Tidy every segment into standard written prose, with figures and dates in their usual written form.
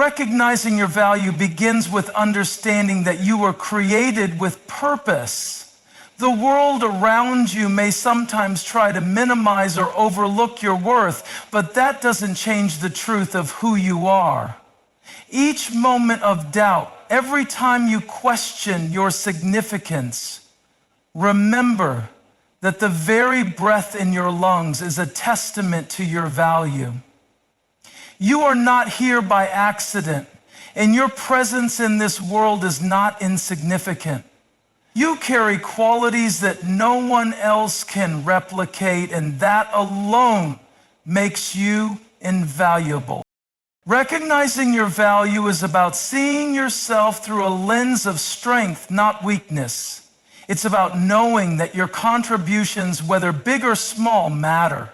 Recognizing your value begins with understanding that you were created with purpose. The world around you may sometimes try to minimize or overlook your worth, but that doesn't change the truth of who you are. Each moment of doubt, every time you question your significance, remember that the very breath in your lungs is a testament to your value. You are not here by accident, and your presence in this world is not insignificant. You carry qualities that no one else can replicate, and that alone makes you invaluable. Recognizing your value is about seeing yourself through a lens of strength, not weakness. It's about knowing that your contributions, whether big or small, matter.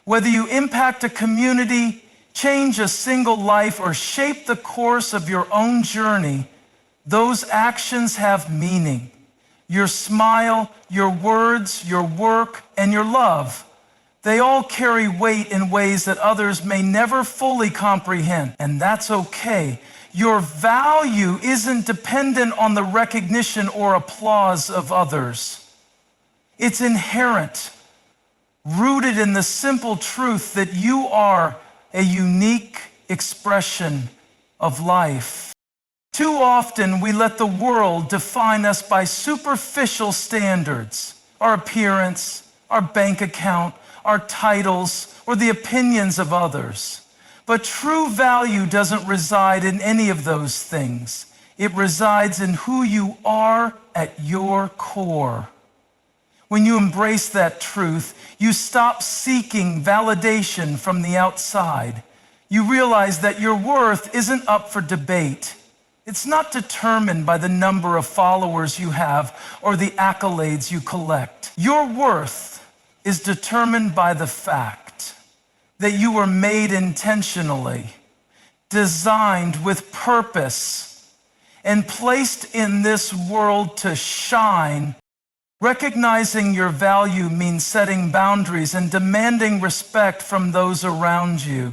Whether you impact a community, change a single life, or shape the course of your own journey, those actions have meaning. Your smile, your words, your work, and your love, they all carry weight in ways that others may never fully comprehend, and that's okay. Your value isn't dependent on the recognition or applause of others. It's inherent, rooted in the simple truth that you are a unique expression of life. Too often, we let the world define us by superficial standards, our appearance, our bank account, our titles, or the opinions of others. But true value doesn't reside in any of those things. It resides in who you are at your core. When you embrace that truth, you stop seeking validation from the outside. You realize that your worth isn't up for debate. It's not determined by the number of followers you have or the accolades you collect. Your worth is determined by the fact that you were made intentionally, designed with purpose, and placed in this world to shine. Recognizing your value means setting boundaries and demanding respect from those around you.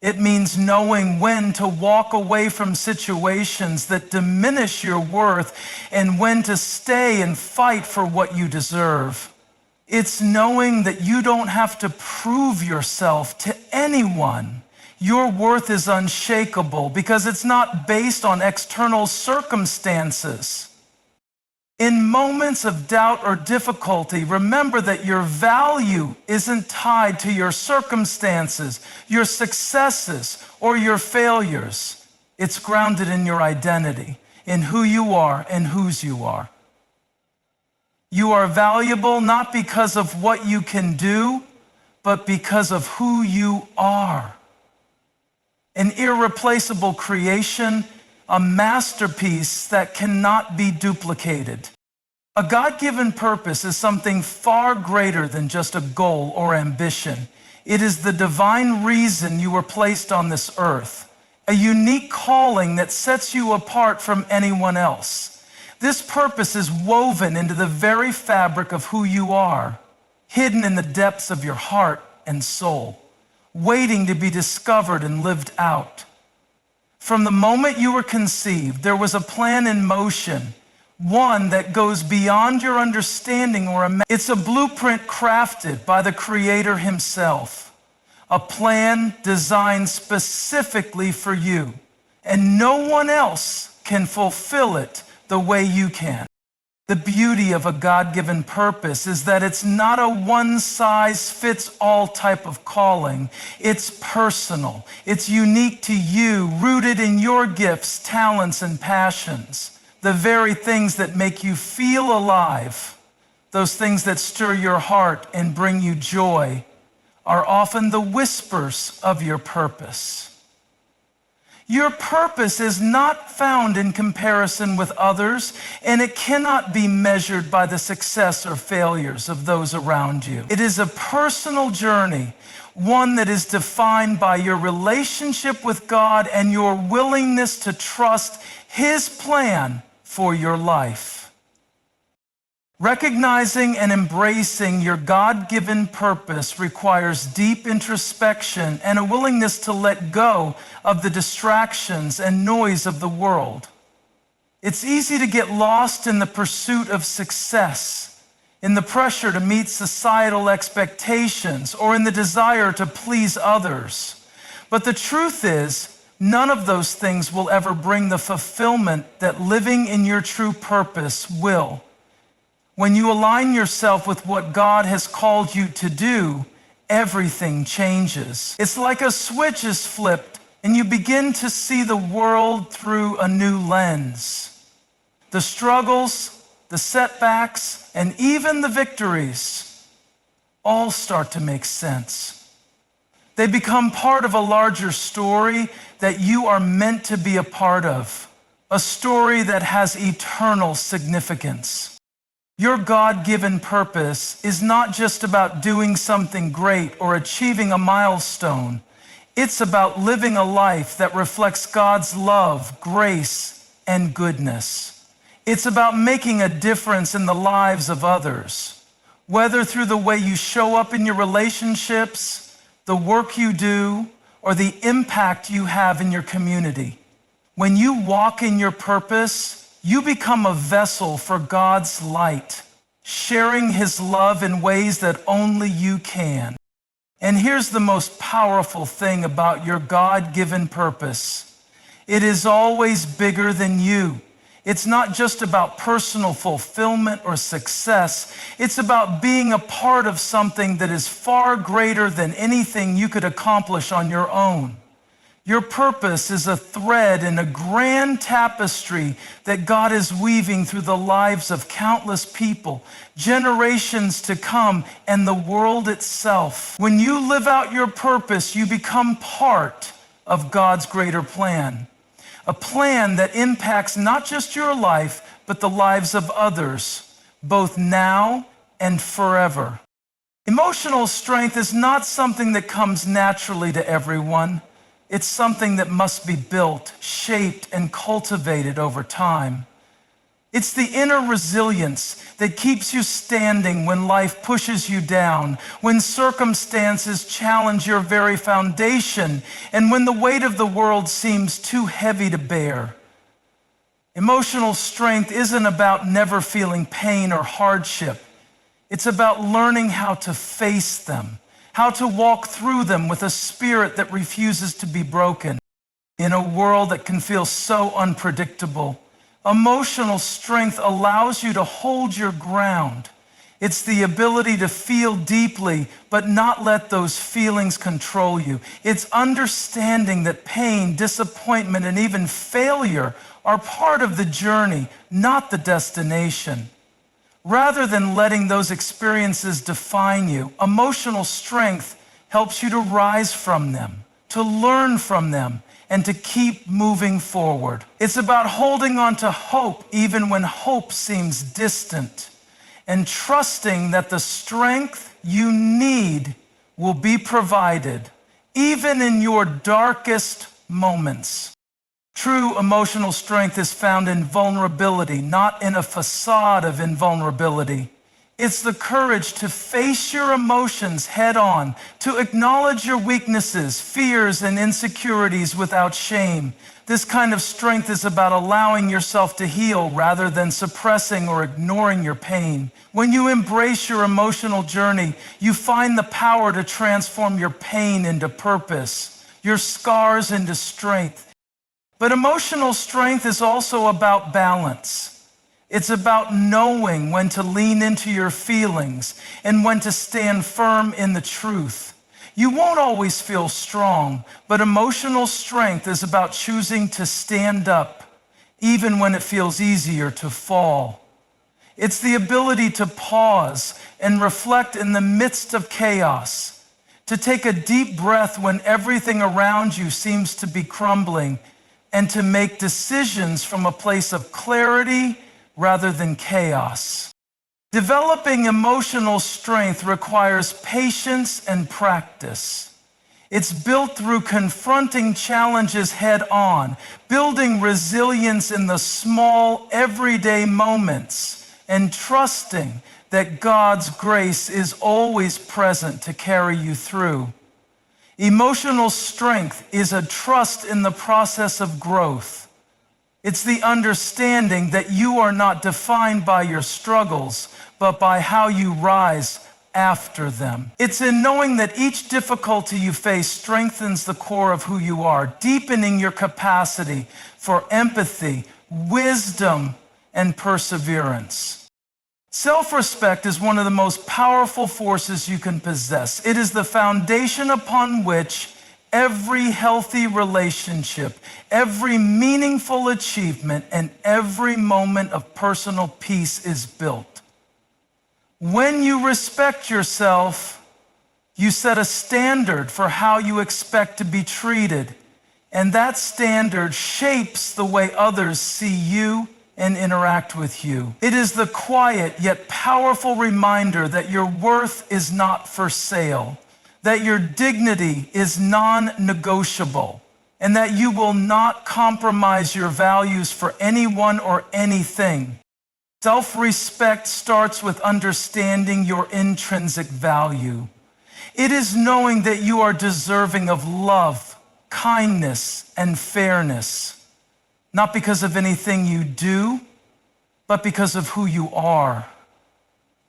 It means knowing when to walk away from situations that diminish your worth and when to stay and fight for what you deserve. It's knowing that you don't have to prove yourself to anyone. Your worth is unshakable because it's not based on external circumstances. In moments of doubt or difficulty, remember that your value isn't tied to your circumstances, your successes, or your failures. It's grounded in your identity, in who you are and whose you are. You are valuable not because of what you can do, but because of who you are. An irreplaceable creation, a masterpiece that cannot be duplicated. A God-given purpose is something far greater than just a goal or ambition. It is the divine reason you were placed on this earth, a unique calling that sets you apart from anyone else. This purpose is woven into the very fabric of who you are, hidden in the depths of your heart and soul, waiting to be discovered and lived out. From the moment you were conceived, there was a plan in motion, one that goes beyond your understanding or imagination. It's a blueprint crafted by the Creator Himself, a plan designed specifically for you, and no one else can fulfill it the way you can. The beauty of a God-given purpose is that it's not a one-size-fits-all type of calling. It's personal. It's unique to you, rooted in your gifts, talents, and passions. The very things that make you feel alive, those things that stir your heart and bring you joy, are often the whispers of your purpose. Your purpose is not found in comparison with others, and it cannot be measured by the success or failures of those around you. It is a personal journey, one that is defined by your relationship with God and your willingness to trust His plan for your life. Recognizing and embracing your God-given purpose requires deep introspection and a willingness to let go of the distractions and noise of the world. It's easy to get lost in the pursuit of success, in the pressure to meet societal expectations, or in the desire to please others. But the truth is, none of those things will ever bring the fulfillment that living in your true purpose will. When you align yourself with what God has called you to do, everything changes. It's like a switch is flipped and you begin to see the world through a new lens. The struggles, the setbacks, and even the victories all start to make sense. They become part of a larger story that you are meant to be a part of, a story that has eternal significance. Your God-given purpose is not just about doing something great or achieving a milestone. It's about living a life that reflects God's love, grace, and goodness. It's about making a difference in the lives of others, whether through the way you show up in your relationships, the work you do, or the impact you have in your community. When you walk in your purpose, you become a vessel for God's light, sharing His love in ways that only you can. And here's the most powerful thing about your God-given purpose. It is always bigger than you. It's not just about personal fulfillment or success. It's about being a part of something that is far greater than anything you could accomplish on your own. Your purpose is a thread in a grand tapestry that God is weaving through the lives of countless people, generations to come, and the world itself. When you live out your purpose, you become part of God's greater plan, a plan that impacts not just your life, but the lives of others, both now and forever. Emotional strength is not something that comes naturally to everyone. It's something that must be built, shaped, and cultivated over time. It's the inner resilience that keeps you standing when life pushes you down, when circumstances challenge your very foundation, and when the weight of the world seems too heavy to bear. Emotional strength isn't about never feeling pain or hardship. It's about learning how to face them, how to walk through them with a spirit that refuses to be broken. In a world that can feel so unpredictable, emotional strength allows you to hold your ground. It's the ability to feel deeply, but not let those feelings control you. It's understanding that pain, disappointment, and even failure are part of the journey, not the destination. Rather than letting those experiences define you, emotional strength helps you to rise from them, to learn from them, and to keep moving forward. It's about holding on to hope even when hope seems distant, and trusting that the strength you need will be provided, even in your darkest moments. True emotional strength is found in vulnerability, not in a facade of invulnerability. It's the courage to face your emotions head on, to acknowledge your weaknesses, fears, and insecurities without shame. This kind of strength is about allowing yourself to heal rather than suppressing or ignoring your pain. When you embrace your emotional journey, you find the power to transform your pain into purpose, your scars into strength. But emotional strength is also about balance. It's about knowing when to lean into your feelings and when to stand firm in the truth. You won't always feel strong, but emotional strength is about choosing to stand up, even when it feels easier to fall. It's the ability to pause and reflect in the midst of chaos, to take a deep breath when everything around you seems to be crumbling, and to make decisions from a place of clarity rather than chaos. Developing emotional strength requires patience and practice. It's built through confronting challenges head on, building resilience in the small, everyday moments, and trusting that God's grace is always present to carry you through. Emotional strength is a trust in the process of growth. It's the understanding that you are not defined by your struggles, but by how you rise after them. It's in knowing that each difficulty you face strengthens the core of who you are, deepening your capacity for empathy, wisdom, and perseverance. Self-respect is one of the most powerful forces you can possess. It is the foundation upon which every healthy relationship, every meaningful achievement, and every moment of personal peace is built. When you respect yourself, you set a standard for how you expect to be treated, and that standard shapes the way others see you and interact with you. It is the quiet yet powerful reminder that your worth is not for sale, that your dignity is non-negotiable, and that you will not compromise your values for anyone or anything. Self-respect starts with understanding your intrinsic value. It is knowing that you are deserving of love, kindness, and fairness, not because of anything you do, but because of who you are.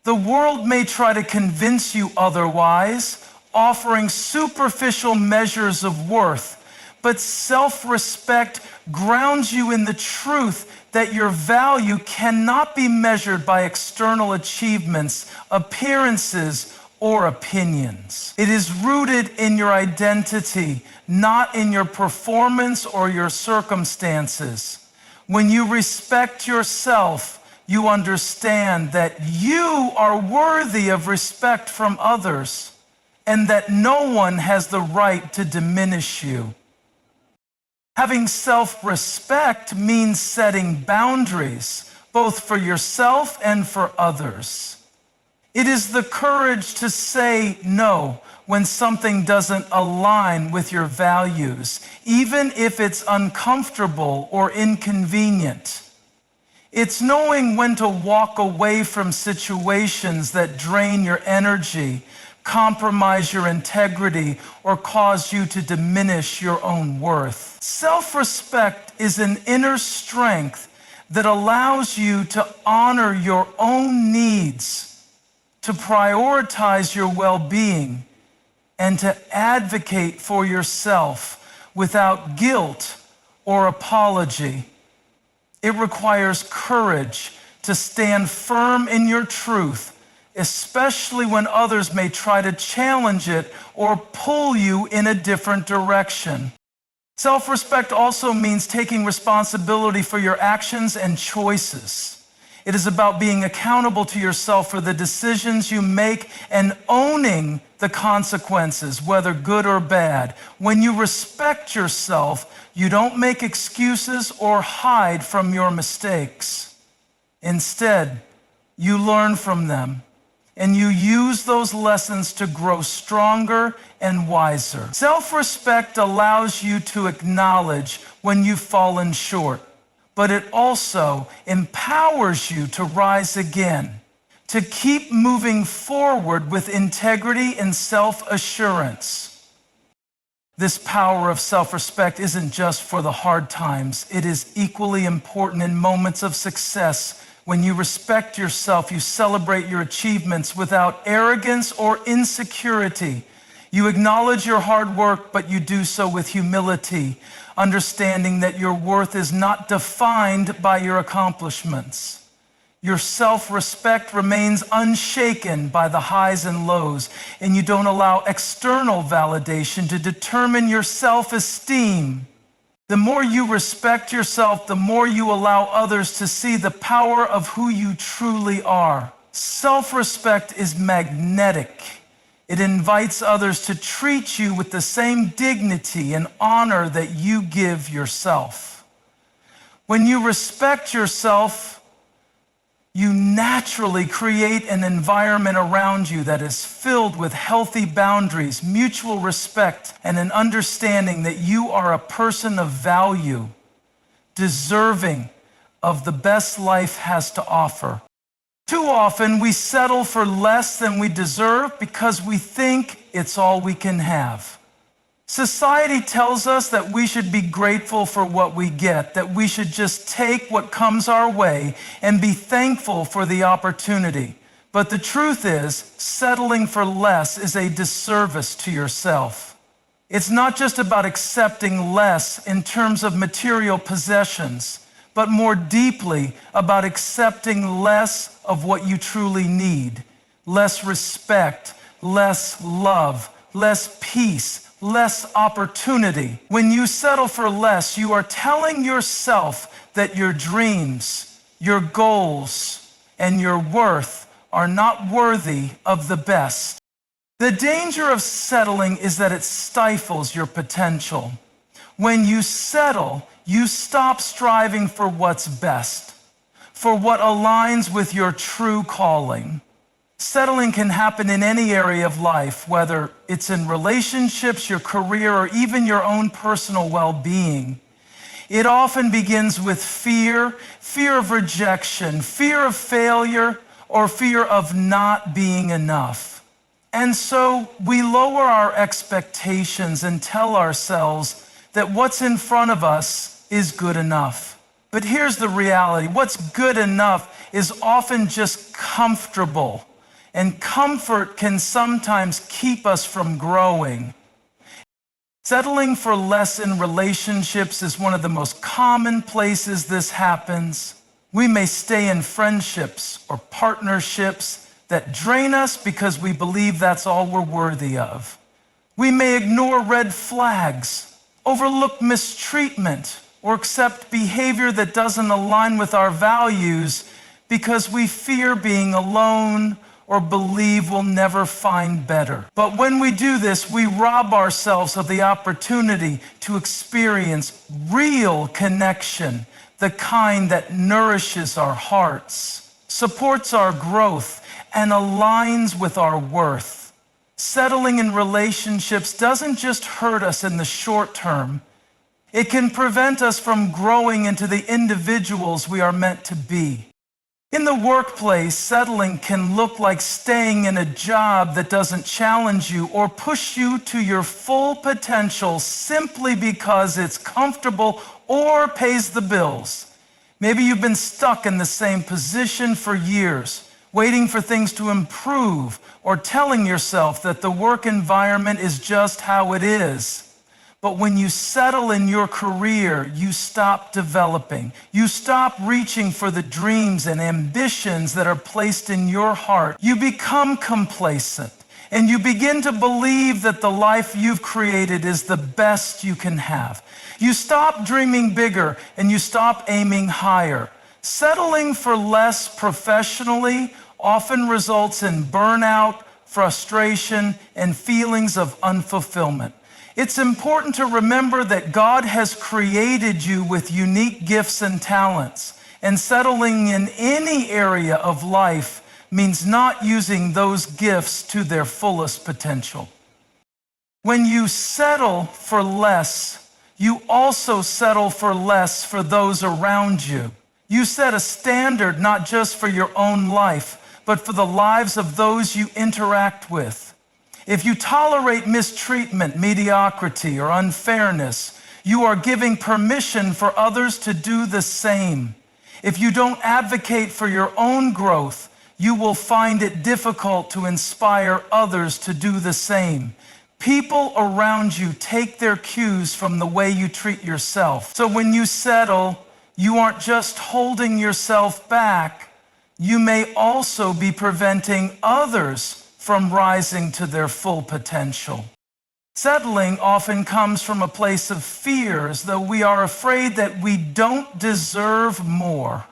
The world may try to convince you otherwise, offering superficial measures of worth, but self-respect grounds you in the truth that your value cannot be measured by external achievements, appearances, or opinions. It is rooted in your identity, not in your performance or your circumstances. When you respect yourself, you understand that you are worthy of respect from others and that no one has the right to diminish you. Having self-respect means setting boundaries, both for yourself and for others. It is the courage to say no when something doesn't align with your values, even if it's uncomfortable or inconvenient. It's knowing when to walk away from situations that drain your energy, compromise your integrity, or cause you to diminish your own worth. Self-respect is an inner strength that allows you to honor your own needs, to prioritize your well-being, and to advocate for yourself without guilt or apology. It requires courage to stand firm in your truth, especially when others may try to challenge it or pull you in a different direction. Self-respect also means taking responsibility for your actions and choices. It is about being accountable to yourself for the decisions you make and owning the consequences, whether good or bad. When you respect yourself, you don't make excuses or hide from your mistakes. Instead, you learn from them, and you use those lessons to grow stronger and wiser. Self-respect allows you to acknowledge when you've fallen short, but it also empowers you to rise again, to keep moving forward with integrity and self-assurance. This power of self-respect isn't just for the hard times. It is equally important in moments of success. When you respect yourself, you celebrate your achievements without arrogance or insecurity. You acknowledge your hard work, but you do so with humility, understanding that your worth is not defined by your accomplishments. Your self-respect remains unshaken by the highs and lows, and you don't allow external validation to determine your self-esteem. The more you respect yourself, the more you allow others to see the power of who you truly are. Self-respect is magnetic. It invites others to treat you with the same dignity and honor that you give yourself. When you respect yourself, you naturally create an environment around you that is filled with healthy boundaries, mutual respect, and an understanding that you are a person of value, deserving of the best life has to offer. Too often, we settle for less than we deserve because we think it's all we can have. Society tells us that we should be grateful for what we get, that we should just take what comes our way and be thankful for the opportunity. But the truth is, settling for less is a disservice to yourself. It's not just about accepting less in terms of material possessions, but more deeply about accepting less of what you truly need. Less respect, less love, less peace, less opportunity. When you settle for less, you are telling yourself that your dreams, your goals, and your worth are not worthy of the best. The danger of settling is that it stifles your potential. When you settle, you stop striving for what's best, for what aligns with your true calling. Settling can happen in any area of life, whether it's in relationships, your career, or even your own personal well-being. It often begins with fear of rejection, fear of failure, or fear of not being enough. And so we lower our expectations and tell ourselves that what's in front of us is good enough. But here's the reality. What's good enough is often just comfortable. And comfort can sometimes keep us from growing. Settling for less in relationships is one of the most common places this happens. We may stay in friendships or partnerships that drain us because we believe that's all we're worthy of. We may ignore red flags, overlook mistreatment, or accept behavior that doesn't align with our values because we fear being alone or believe we'll never find better. But when we do this, we rob ourselves of the opportunity to experience real connection, the kind that nourishes our hearts, supports our growth, and aligns with our worth. Settling in relationships doesn't just hurt us in the short term. It can prevent us from growing into the individuals we are meant to be. In the workplace, settling can look like staying in a job that doesn't challenge you or push you to your full potential simply because it's comfortable or pays the bills. Maybe you've been stuck in the same position for years, waiting for things to improve or telling yourself that the work environment is just how it is. But when you settle in your career, you stop developing. You stop reaching for the dreams and ambitions that are placed in your heart. You become complacent, and you begin to believe that the life you've created is the best you can have. You stop dreaming bigger, and you stop aiming higher. Settling for less professionally often results in burnout, frustration, and feelings of unfulfillment. It's important to remember that God has created you with unique gifts and talents, and settling in any area of life means not using those gifts to their fullest potential. When you settle for less, you also settle for less for those around you. You set a standard not just for your own life, but for the lives of those you interact with. If you tolerate mistreatment, mediocrity, or unfairness, you are giving permission for others to do the same. If you don't advocate for your own growth, you will find it difficult to inspire others to do the same. People around you take their cues from the way you treat yourself. So when you settle, you aren't just holding yourself back, you may also be preventing others from rising to their full potential. Settling often comes from a place of fear, as though we are afraid that we don't deserve more.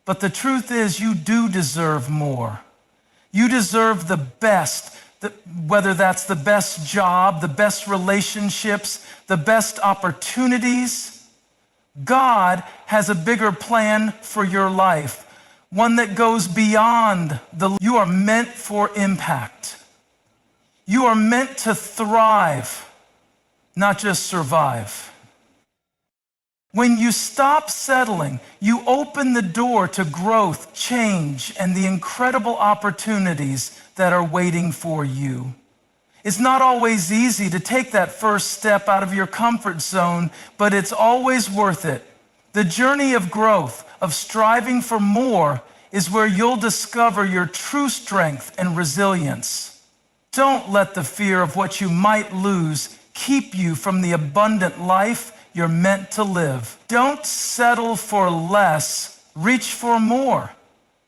But the truth is, you do deserve more. You deserve the best, whether that's the best job, the best relationships, the best opportunities. God has a bigger plan for your life, one that goes beyond you are meant for impact. You are meant to thrive, not just survive. When you stop settling, you open the door to growth, change, and the incredible opportunities that are waiting for you. It's not always easy to take that first step out of your comfort zone, but it's always worth it. The journey of growth, of striving for more, is where you'll discover your true strength and resilience. Don't let the fear of what you might lose keep you from the abundant life you're meant to live. Don't settle for less, reach for more.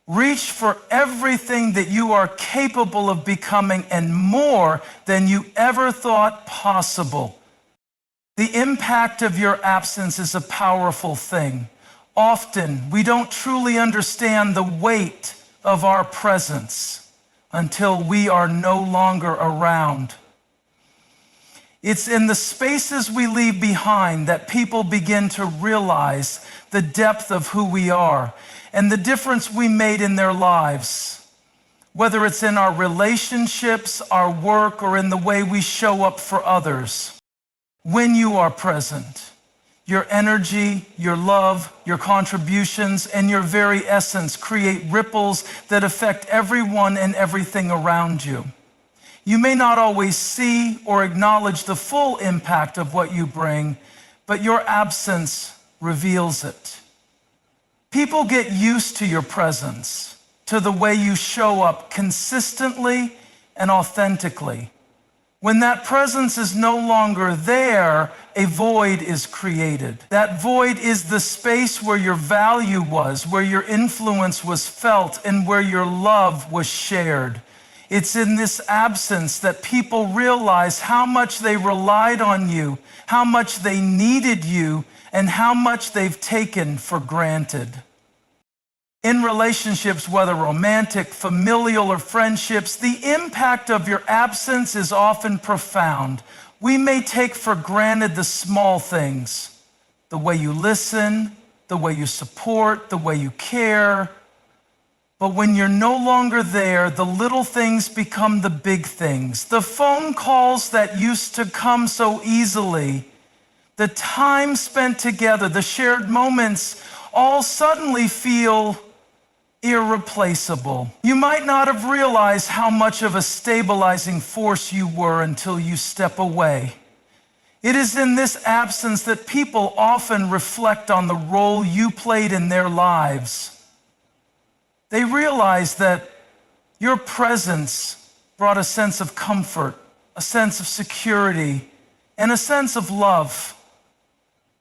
Reach for everything that you are capable of becoming and more than you ever thought possible. The impact of your absence is a powerful thing. Often, we don't truly understand the weight of our presence until we are no longer around. It's in the spaces we leave behind that people begin to realize the depth of who we are and the difference we made in their lives. Whether it's in our relationships, our work, or in the way we show up for others. When you are present, your energy, your love, your contributions, and your very essence create ripples that affect everyone and everything around you. You may not always see or acknowledge the full impact of what you bring, but your absence reveals it. People get used to your presence, to the way you show up consistently and authentically. When that presence is no longer there, a void is created. That void is the space where your value was, where your influence was felt, and where your love was shared. It's in this absence that people realize how much they relied on you, how much they needed you, and how much they've taken for granted. In relationships, whether romantic, familial, or friendships, the impact of your absence is often profound. We may take for granted the small things, the way you listen, the way you support, the way you care. But when you're no longer there, the little things become the big things. The phone calls that used to come so easily, the time spent together, the shared moments, all suddenly feel irreplaceable. You might not have realized how much of a stabilizing force you were until you step away. It is in this absence that people often reflect on the role you played in their lives. They realize that your presence brought a sense of comfort, a sense of security, and a sense of love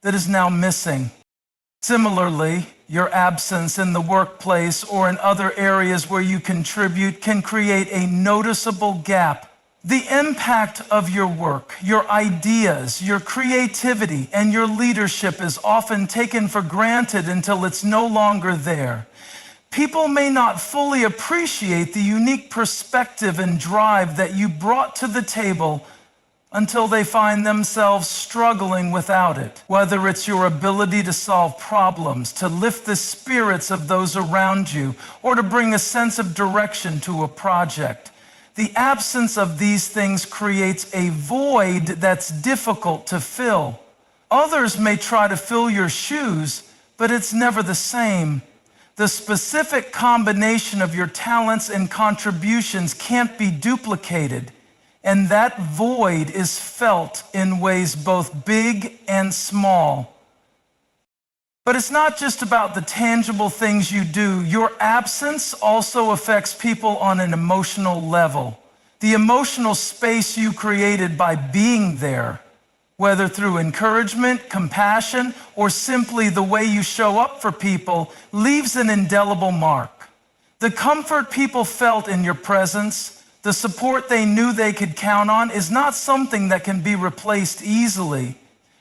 that is now missing. Similarly, your absence in the workplace or in other areas where you contribute can create a noticeable gap. The impact of your work, your ideas, your creativity, and your leadership is often taken for granted until it's no longer there. People may not fully appreciate the unique perspective and drive that you brought to the table until they find themselves struggling without it. Whether it's your ability to solve problems, to lift the spirits of those around you, or to bring a sense of direction to a project. The absence of these things creates a void that's difficult to fill. Others may try to fill your shoes, but it's never the same. The specific combination of your talents and contributions can't be duplicated, and that void is felt in ways both big and small. But it's not just about the tangible things you do. Your absence also affects people on an emotional level. The emotional space you created by being there, whether through encouragement, compassion, or simply the way you show up for people, leaves an indelible mark. The comfort people felt in your presence, the support they knew they could count on, is not something that can be replaced easily.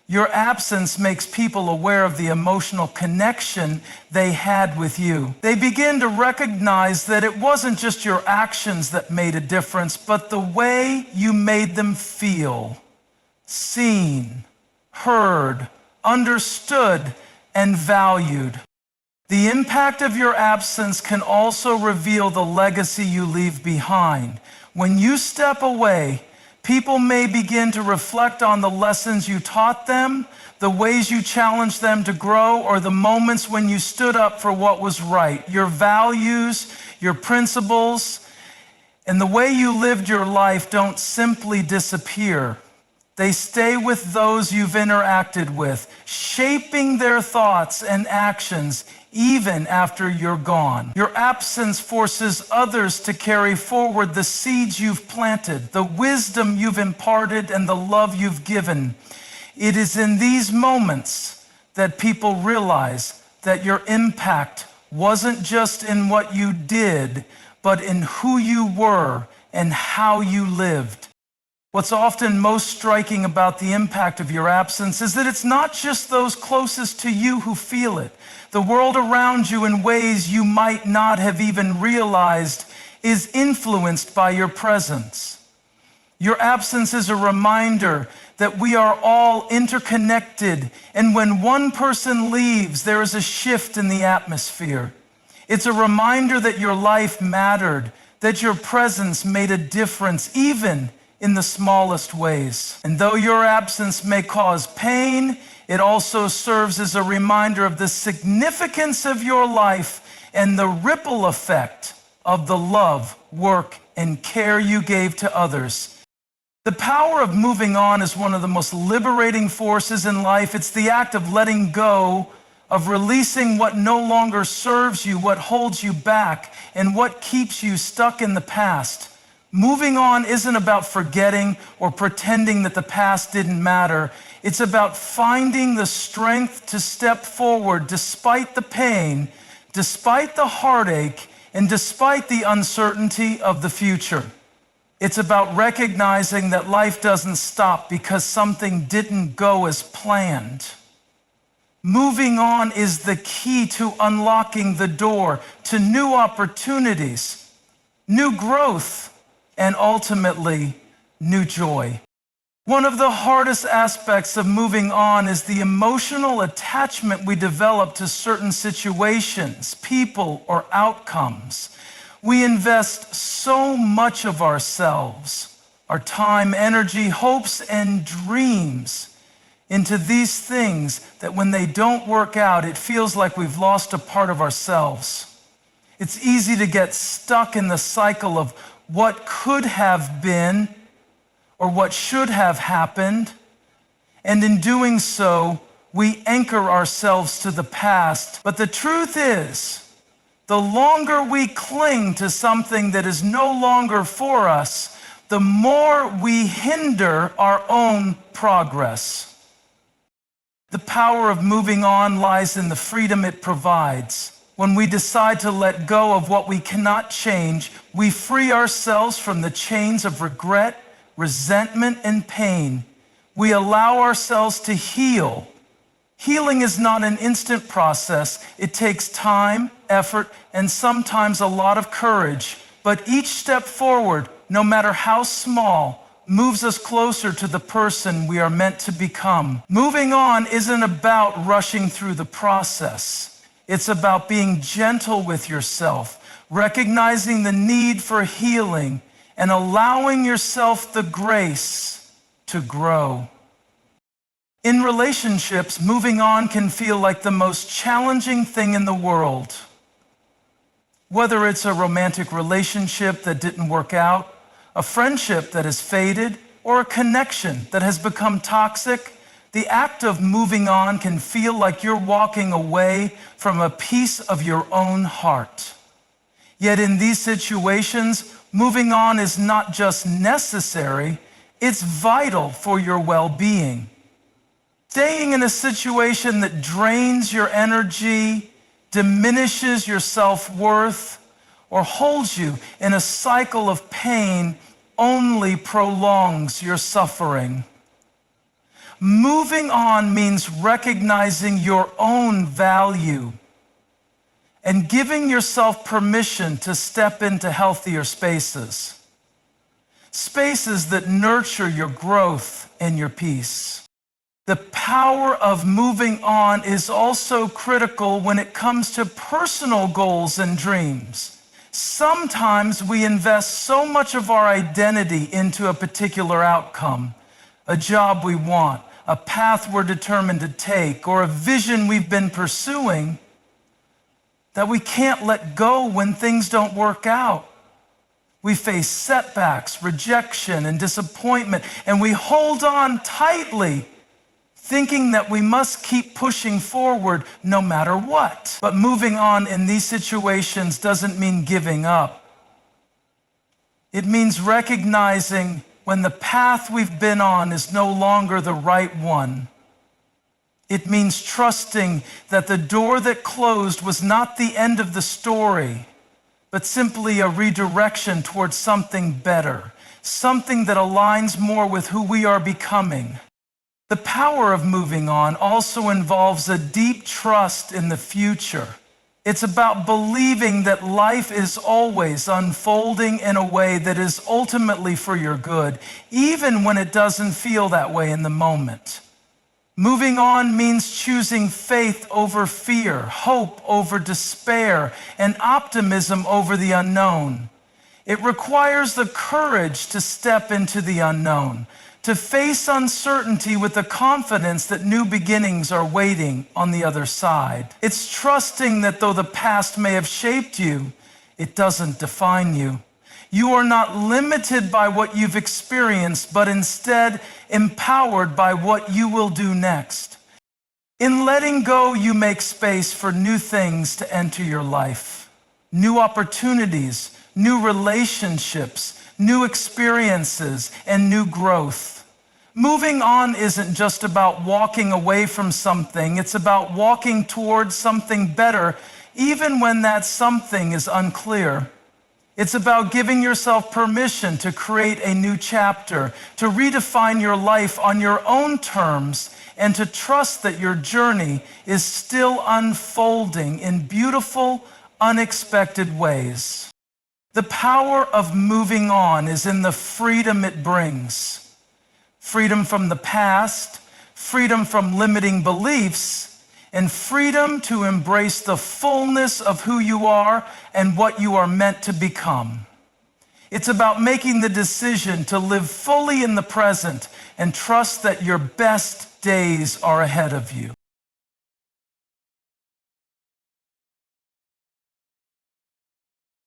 Your absence makes people aware of the emotional connection they had with you. They begin to recognize that it wasn't just your actions that made a difference, but the way you made them feel. Seen, heard, understood, and valued. The impact of your absence can also reveal the legacy you leave behind. When you step away, people may begin to reflect on the lessons you taught them, the ways you challenged them to grow, or the moments when you stood up for what was right. Your values, your principles, and the way you lived your life don't simply disappear. They stay with those you've interacted with, shaping their thoughts and actions even after you're gone. Your absence forces others to carry forward the seeds you've planted, the wisdom you've imparted, and the love you've given. It is in these moments that people realize that your impact wasn't just in what you did, but in who you were and how you lived. What's often most striking about the impact of your absence is that it's not just those closest to you who feel it. The world around you, in ways you might not have even realized, is influenced by your presence. Your absence is a reminder that we are all interconnected, and when one person leaves, there is a shift in the atmosphere. It's a reminder that your life mattered, that your presence made a difference, even in the smallest ways. And though your absence may cause pain, it also serves as a reminder of the significance of your life and the ripple effect of the love, work, and care you gave to others. The power of moving on is one of the most liberating forces in life. It's the act of letting go, of releasing what no longer serves you, what holds you back, and what keeps you stuck in the past. Moving on isn't about forgetting or pretending that the past didn't matter. It's about finding the strength to step forward despite the pain, despite the heartache, and despite the uncertainty of the future. It's about recognizing that life doesn't stop because something didn't go as planned. Moving on is the key to unlocking the door to new opportunities, new growth, and ultimately, new joy. One of the hardest aspects of moving on is the emotional attachment we develop to certain situations, people, or outcomes. We invest so much of ourselves, our time, energy, hopes, and dreams into these things that when they don't work out, it feels like we've lost a part of ourselves. It's easy to get stuck in the cycle of what could have been or what should have happened, and in doing so, we anchor ourselves to the past. But the truth is, the longer we cling to something that is no longer for us, the more we hinder our own progress. The power of moving on lies in the freedom it provides. When we decide to let go of what we cannot change, we free ourselves from the chains of regret, resentment, and pain. We allow ourselves to heal. Healing is not an instant process. It takes time, effort, and sometimes a lot of courage. But each step forward, no matter how small, moves us closer to the person we are meant to become. Moving on isn't about rushing through the process. It's about being gentle with yourself, recognizing the need for healing, and allowing yourself the grace to grow. In relationships, moving on can feel like the most challenging thing in the world. Whether it's a romantic relationship that didn't work out, a friendship that has faded, or a connection that has become toxic, the act of moving on can feel like you're walking away from a piece of your own heart. Yet in these situations, moving on is not just necessary, it's vital for your well-being. Staying in a situation that drains your energy, diminishes your self-worth, or holds you in a cycle of pain only prolongs your suffering. Moving on means recognizing your own value and giving yourself permission to step into healthier spaces. Spaces that nurture your growth and your peace. The power of moving on is also critical when it comes to personal goals and dreams. Sometimes we invest so much of our identity into a particular outcome, a job we want, a path we're determined to take, or a vision we've been pursuing, that we can't let go when things don't work out. We face setbacks, rejection, and disappointment, and we hold on tightly, thinking that we must keep pushing forward no matter what. But moving on in these situations doesn't mean giving up. It means recognizing when the path we've been on is no longer the right one. It means trusting that the door that closed was not the end of the story, but simply a redirection towards something better, something that aligns more with who we are becoming. The power of moving on also involves a deep trust in the future. It's about believing that life is always unfolding in a way that is ultimately for your good, even when it doesn't feel that way in the moment. Moving on means choosing faith over fear, hope over despair, and optimism over the unknown. It requires the courage to step into the unknown, to face uncertainty with the confidence that new beginnings are waiting on the other side. It's trusting that though the past may have shaped you, it doesn't define you. You are not limited by what you've experienced, but instead empowered by what you will do next. In letting go, you make space for new things to enter your life, new opportunities, new relationships, new experiences, and new growth. Moving on isn't just about walking away from something, it's about walking towards something better, even when that something is unclear. It's about giving yourself permission to create a new chapter, to redefine your life on your own terms, and to trust that your journey is still unfolding in beautiful, unexpected ways. The power of moving on is in the freedom it brings. Freedom from the past, freedom from limiting beliefs, and freedom to embrace the fullness of who you are and what you are meant to become. It's about making the decision to live fully in the present and trust that your best days are ahead of you.